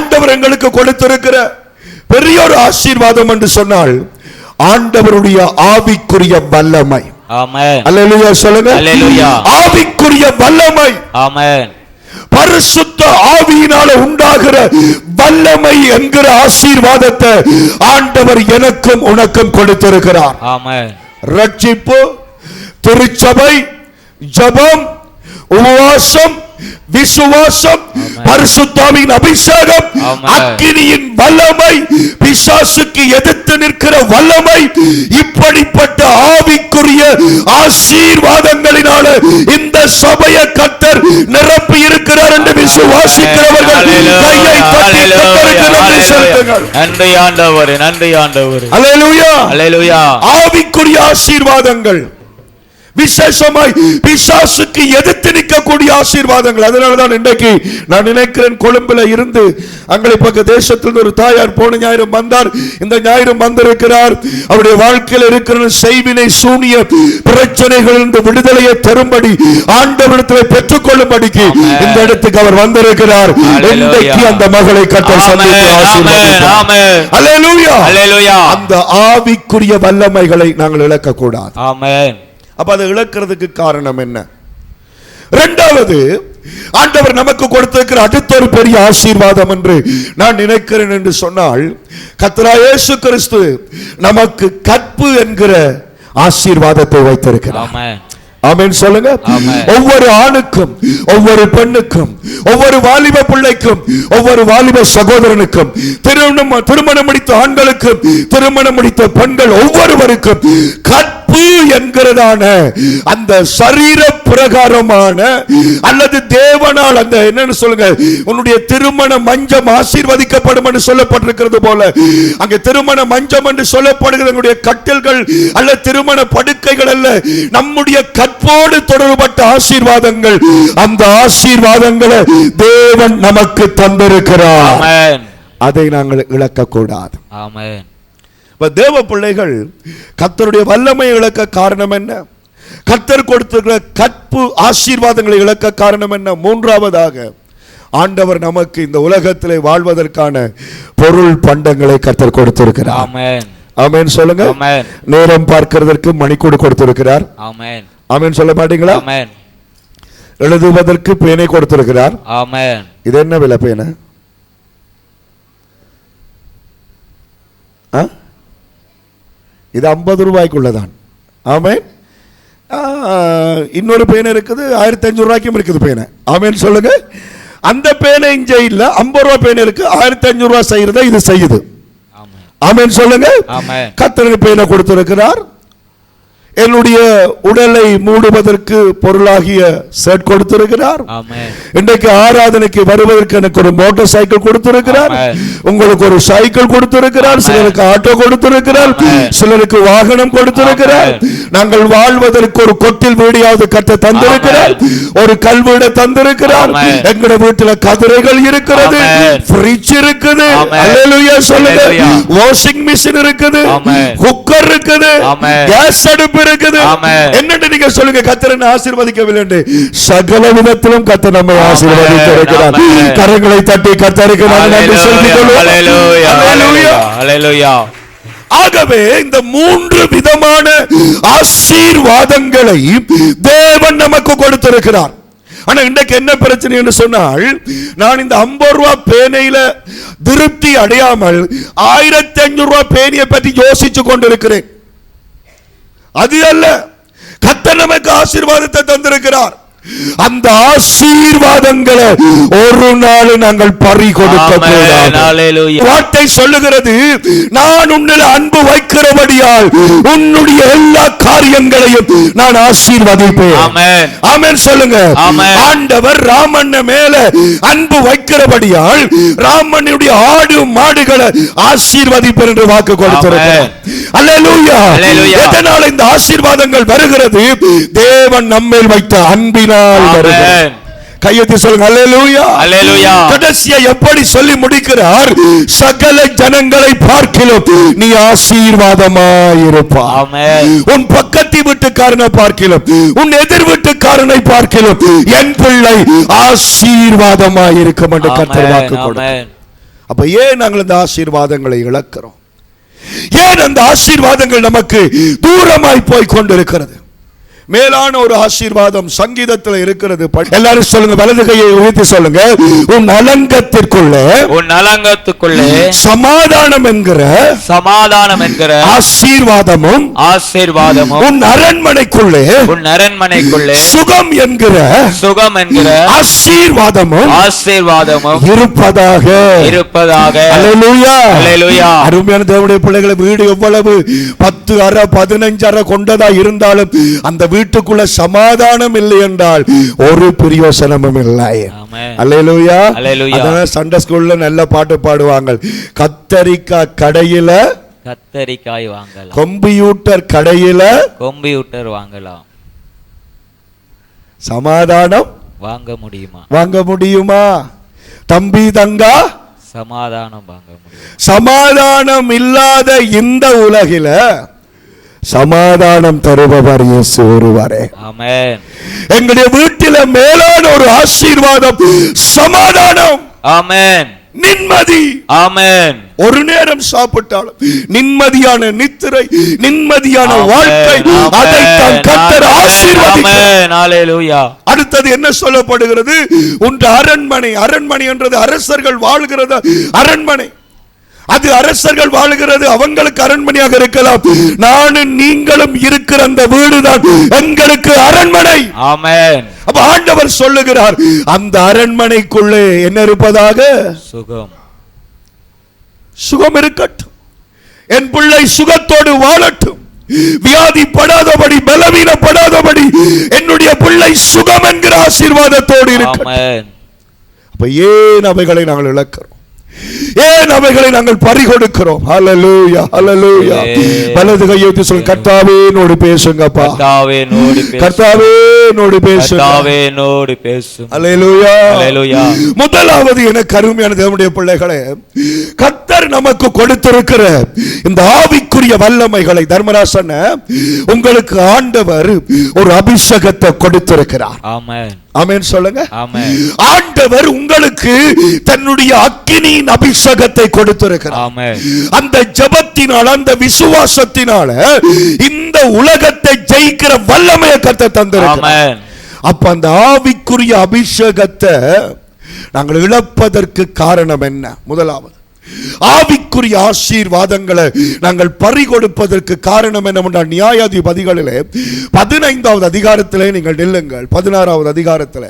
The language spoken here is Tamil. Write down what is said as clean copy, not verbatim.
ஆண்டவர் எங்களுக்கு கொடுத்திருக்கிற பெரிய ஒரு ஆசீர்வாதம் என்று சொன்னால் ஆண்டவருடைய ஆவிக்குரிய வல்லமை. ஆமென். அல்லேலூயா சொல்லுங்க. அல்லேலூயா. ஆவிக்குரிய வல்லமை. ஆமென். பரிசுத்த ஆவியினால உண்டாகிற வல்லமை என்கிற ஆசீர்வாதத்தை ஆண்டவர் எனக்கும் உனக்கும் கொடுத்திருக்கிறார். ஆமென். ரட்சிப்பு, திருச்சபை, ஜெபம், உபவாசம், விசுவாசம், பரிசுத்தாவின் அபிஷேகம், அக்கினியின் வல்லமை, பிசாசுக்கு எதிர்த்து நிற்கிற வல்லமை, இப்படிப்பட்ட ஆவிக்குரிய ஆசீர்வாதங்களினால இந்த சபையை கர்த்தர் நிரப்பி இருக்கிறார் என்று விசுவாசிக்கிறவர்கள் கையை தட்டி கர்த்தருக்கு நன்றி செலுத்துங்கள். நன்றி ஆண்டவரே, நன்றி ஆண்டவரே. அல்லேலூயா. அல்லேலூயா. ஆவிக்குரிய ஆசீர்வாதங்கள், விசேஷமாய் பிசாசுக்கு எதிர்த்து நிற்கக்கூடிய ஆசீர்வாதங்கள். அதனாலதான் இன்றைக்கு நான் நினைக்கிறேன், கொழும்புல இருந்து அங்களை பக்க தேசத்தில் ஒரு தாயார் போன ஞாயிறு வந்தார், இந்த ஞாயிறு வந்திருக்கிறார். அவருடைய வாழ்க்கையில் இருக்கிற செய்வினை சூனிய பிரச்சனைகளிலிருந்து விடுதலையை தரும்படி ஆண்டவரிடத்தில் பெற்றுக்கொள்ளும்படிக்கு இந்த இடத்துக்கு அவர் வந்திருக்கிறார். இன்றைக்கு அந்த மகளை கர்த்தர் சந்தித்து ஆசீர்வதிப்பார். அல்லேலூயா. அல்லேலூயா. அந்த ஆவிக்குரிய வல்லமைகளை நாங்கள் இழக்க கூடாது. ஆமென். அப்ப அதை இழக்கிறதுக்கு காரணம் என்ன? இரண்டாவது, ஆண்டவர் நமக்கு கொடுத்திருக்கிற அடுத்த ஒரு பெரிய ஆசீர்வாதம் என்று நான் நினைக்கிறேன் என்று சொன்னால், கர்த்தராகிய இயேசு கிறிஸ்து நமக்கு கற்பு என்கிற ஆசீர்வாதத்தை வைத்திருக்கிறார். ஆமென் சொல்லுங்க. ஒவ்வொரு ஆணுக்கும், ஒவ்வொரு பெண்ணுக்கும், ஒவ்வொரு வாலிப பிள்ளைக்கும், ஒவ்வொரு வாலிப சகோதரனுக்கும், திருமணம் முடித்த ஆண்களுக்கும், திருமணம் முடித்த பெண்கள் ஒவ்வொருவருக்கும் கற்பு என்கிறதான அந்த சரீர பிரகாரமான அல்லது தேவனால் அந்த என்னன்னு சொல்லுங்க, உன்னுடைய திருமண மஞ்சம் ஆசீர்வதிக்கப்படும் என்று சொல்லப்பட்டிருக்கிறது போல, அங்கே திருமண மஞ்சம் என்று சொல்லப்படுகிற கட்டில்கள் அல்ல, திருமண படுக்கைகள் அல்ல, நம்முடைய கற்போடு தொடர்பட்ட ஆசீர்வாதங்கள். அந்த ஆசீர்வாதங்களை தேவன் நமக்கு தந்திருக்கிறார். அதை நாங்கள் இழக்க கூடாது. ஆமென். தேவ பிள்ளைகள் கர்த்தருடைய வல்லமை இழக்க காரணம் என்ன? கர்த்தர் கொடுத்திருக்கிற கற்பு ஆசீர்வாதங்களை இழக்க காரணம் என்ன? மூன்றாவதாக, ஆண்டவர் நமக்கு இந்த உலகத்திலே வாழ்வதற்கான பொருள் பண்டங்களை கர்த்தர் கொடுத்திருக்கிறார். ஆமென். ஆமென் சொல்லுங்க. நேரம் பார்க்கிறதற்கு மணிக்கூடு கொடுத்திருக்கிறார். ஆமென். ஆமென் சொல்ல மாட்டீங்களா? ஆமென். எழுதுவதற்கு பேனை கொடுத்திருக்கிறார். ஆமென். இது என்ன விலை பேனை? இது 50 ரூபாய்க்குள்ளதான். ஆமென். இன்னொரு பேனை இருக்குது, 1500 ரூபாய்க்கும் இருக்குது பேனை. ஆமென் சொல்லுங்க. அந்த பேனை இங்க இல்ல, 50 ரூபாய் பேனை இருக்கு, 1500 ரூபாய் செய்யறத இது செய்யுது. ஆமென் சொல்லுங்க. கர்த்தர் பேனை கொடுத்திருக்கிறார். என்னுடைய உடலை மூடுவதற்கு பொருளாகிய செட் கொடுத்திருக்கிறார். இன்றைக்கு ஆராதனைக்கு வருவதற்கு எனக்கு ஒரு மோட்டார் சைக்கிள் கொடுத்திருக்கிறார். உங்களுக்கு ஒரு சைக்கிள் கொடுத்திருக்கிறார். சிலருக்கு ஆட்டோ கொடுத்திருக்கிறார். சிலருக்கு வாகனம் கொடுத்திருக்கிறார். நாங்கள் வாழ்வதற்கு ஒரு கொட்டில் வீடியாவது கட்ட தந்திருக்கிறார். ஒரு கல்வீட தந்திருக்கிறார். எங்களுடைய வீட்டில் கதிரைகள் இருக்கிறது, ஃப்ரிட்ஜ் இருக்குது, அல்லேலூயா சொல்லுங்க, வாஷிங் மிஷின் இருக்குது, குக்கர் இருக்குது, கேஸ் அடுப்பு இருக்குது. என்னன்னு நீங்க சொல்லுங்க, கர்த்தர் ஆசீர்வதிக்கவில்லை என்று? சகல விதத்திலும் கர்த்தர் நம்மை ஆசீர்வதித்திருக்கிறார். கரங்களை தட்டி கர்த்தருக்கு நன்றி சொல்லிக்கொள்வோம். அல்லேலூயா. அல்லேலூயா. அல்லேலூயா. ஆகவே இந்த மூன்று விதமான ஆசீர்வாதங்களை தேவன் நமக்கு கொடுத்திருக்கிறார். ஆனா இன்றைக்கு என்ன பிரச்சனை என்று சொன்னால், நான் இந்த 50 ரூபாய் பேனையில திருப்தி அடையாமல் 1500 ரூபாய் பேனையை பற்றி யோசிச்சு கொண்டிருக்கிறேன். அது அல்ல, கர்த்தர் நமக்கு ஆசீர்வாதத்தை தந்திருக்கிறார். அந்த ஆசீர்வாதங்களை ஒரு நாள் நாங்கள் பறி கொடுக்க கூடாது. வார்த்தை சொல்லுகிறது, நான் உன்னில் அன்பு வைக்கிறபடியால் உன்னுடைய எல்லா காரியங்களையும் நான் ஆசீர்வதிப்பேன். ஆமென் சொல்லுங்க. ஆண்டவர் ராமன் மேல அன்பு வைக்கிறபடியால் ராமனுடைய ஆடு மாடுகளை ஆசீர்வதிப்பேன் என்று வாக்கு கொடுத்திருக்கிறார். அல்லேலூயா. எதனால் இந்த ஆசீர்வாதங்கள் வருகிறது? தேவன் நம்மேல் வைத்த அன்பினால். கையெழுத்து சொல்லுங்க. அல்லேலூயா. அல்லேலூயா. கடைசியா எப்படி சொல்லி முடிக்கிறார்? சகல ஜனங்களை பார்க்கிலும் நீ ஆசீர்வாதமாய் இருப்பாய். ஆமென். உன் பக்கத்து வீட்டுக்காரனை பார்க்கிலும், உன் எதிர் வீட்டுக்காரனை பார்க்கிலும் என் பிள்ளை ஆசீர்வாதமாய் இருக்கும் என்று கர்த்தர் வாக்கு கொடுத்தார். அப்ப ஏன் நாங்கள் இந்த ஆசீர்வாதங்களை இழக்கிறோம்? ஏன் அந்த ஆசீர்வாதங்கள் நமக்கு தூரமாய் போய் கொண்டிருக்கிறது? மேலான ஒரு ஆசீர்வாதம் சங்கீதத்தில் இருக்கிறது. எல்லாரும் சொல்லுங்க, வலது கையை உயர்த்தி சொல்லுங்க. உன் அலங்கத்திற்குள்ளே, உன் அலங்கத்துக்குள்ளே சமாதானம் என்கிற ஆசீர்வாதமும் உன் அரண்மனைக்குள்ளே, உன் அரண்மனைக்குள்ளே சுகம் என்கிற ஆசீர்வாதமும் இருப்பதாக. அல்லேலூயா, அல்லேலூயா. அருமையான தேவனுடைய பிள்ளைகளை, வீடு எவ்வளவு 10 அறை 15 அறை கொண்டதா இருந்தாலும் அந்த வீட்டுக்குள்ள சமாதானம் இல்லை என்றால் ஒரு பிரயோசனமும் இல்லை. அல்லேலூயா. அதனால சண்டே ஸ்கூல்ல நல்ல பாட்டு பாடுவாங்க. கத்தரிக்காய் கடையில கத்தரிக்காய் வாங்கலாம், கம்ப்யூட்டர் கடையில கம்ப்யூட்டர் வாங்கலாம், சமாதானம் வாங்க முடியுமா? தம்பி தங்கா, சமாதானம் வாங்க முடியும். சமாதானம் இல்லாத இந்த உலகில சமாதானம் தருபவர் இயேசு ஒருவரே. ஆமென். எங்களுடைய வீட்டில மேலான ஒரு ஆசீர்வாதம் சமாதானம். ஆமென். நிம்மதி. ஆமென். ஒரு நேரம் சாப்பிட்டாலும் நிம்மதியான நித்திரை, நிம்மதியான வாழ்க்கை, அதைத்தான் கர்த்தர் ஆசீர்வதிக்கிறார். ஹல்லேலூயா. அடுத்தது என்ன சொல்லப்படுகிறது? உன் அரண்மனை. அரண்மனை என்றது அரசர்கள் வாழ்கிறது அரண்மனை. அது அரசர்கள் வாழுகிறது, அவங்களுக்கு அரண்மனையாக இருக்கலாம். நானும் நீங்களும் இருக்கிற அந்த வீடுதான் எங்களுக்கு அரண்மனை. ஆமென். அப்ப ஆண்டவர் சொல்லுகிறார், அந்த அரண்மனைக்குள்ளே என்ன இருப்பதாக? சுகம். சுகம் இருக்கட்டும். என் பிள்ளை சுகத்தோடு வாழட்டும். வியாதிப்படாதபடி, பலவீனப்படாதபடி என்னுடைய பிள்ளை சுகம் என்கிற ஆசீர்வாதத்தோடு இருக்கட்டும். அப்ப ஏன் அவைகளை நாங்கள் இழக்கிறோம்? ஏன் அவைகளை நாங்கள் பறிகொடுக்கிறோம்? ஹல்லேலூயா, ஹல்லேலூயா. வலது கையை உயர்த்தி சொல்லுங்க, கர்த்தாவே என்னோடு பேசுங்கப்பா. கர்த்தாவே என்னோடு பேசுங்க. கர்த்தாவே என்னோடு பேசுங்க. கர்த்தாவே என்னோடு பேசுங்க. ஹல்லேலூயா, ஹல்லேலூயா. முதலாவது எனக்கு அருமையான தேவனுடைய பிள்ளைகளே, கர்த்தர் நமக்கு கொடுத்திருக்கிற இந்த ஆவிக்குரிய வல்லமைகளை, தர்மராசன் உங்களுக்கு ஆண்டவர் ஒரு அபிஷேகத்தை கொடுத்திருக்கிறார். ஆமென். ஆமென் சொல்லுங்க. ஆமென். ஆண்டவர் உங்களுக்கு தன்னுடைய அக்கினியின் அபிஷேகத்தை கொடுத்திருக்கிறார். ஆமென். அந்த ஜெபத்தினால், அந்த விசுவாசத்தினால இந்த உலகத்தை ஜெயிக்கிற வல்லமையை கர்த்தர் தந்திருக்கிறார். ஆமென். அப்ப அந்த ஆவிக்குரிய அபிஷேகத்தை நாங்கள் இழப்பதற்கு காரணம் என்ன? முதலாவது, ஆவிக்குரிய ஆசீர்வாதங்களை நாங்கள் பறிகொடுப்பதற்கு காரணம் என்னவென்றால், நியாயாதிபதிகளிலே 15வது அதிகாரத்திலே நீங்கள் நில்லுங்கள். 16வது அதிகாரத்திலே